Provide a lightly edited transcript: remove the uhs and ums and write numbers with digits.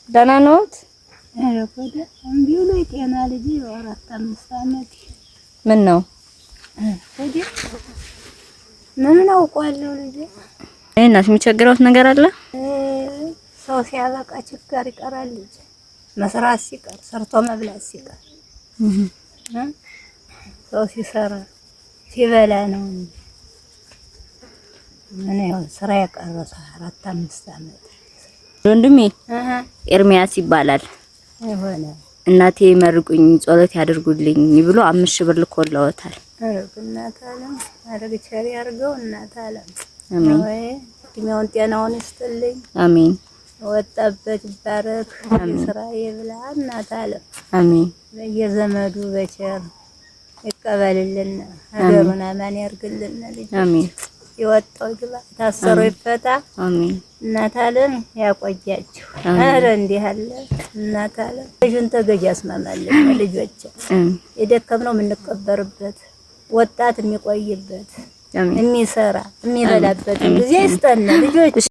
ደህና ነዎት? ኧረ ወደ እንዲሁ ነው የጤና ልጅ 4-5 አመት ምን ነው ወደ ምን አውቃለሁ ልጅ እናት የሚቸግረውት ነገር አለ? ሰው ሲያበቃ ችግር ይቀራል ልጅ መስራት ሲቀር ሰርቶ መብላት ሲቀር ሰው ሲሰራ ሲበላ ነው። ምን ያው ስራ ያቀረሰ 4-5 አመት ወንድሜ ኤርሚያስ ይባላል። አይሆነ እናቴ መርቁኝ ጸሎት ያድርጉልኝ ብሎ 5000 ብር ልኮልዎታል። እናት አለም አረግ ቸሪ ያርገው እናት አለም አሜን። ወይ እድሜውን ጤናውን ይስጥልኝ አሜን። ወጣበት ይባረክ ስራ ይብላ እናት አለም አሜን። በየዘመዱ በቸር ይቀበልልን ሀገሩን አማን ያርግልን ልጅ አሜን። ይወጣው ግባ ታሰሮ ይፈታ አሜን። እናት አለም ያቆያችሁ። አረ እንዲህ አለ እናት አለም ልጅን ተገዥ ያስማማልን ልጆች የደከምነው የምንቀበርበት ወጣት የሚቆይበት የሚሰራ የሚበላበት ጊዜ ይስጠን ልጆች።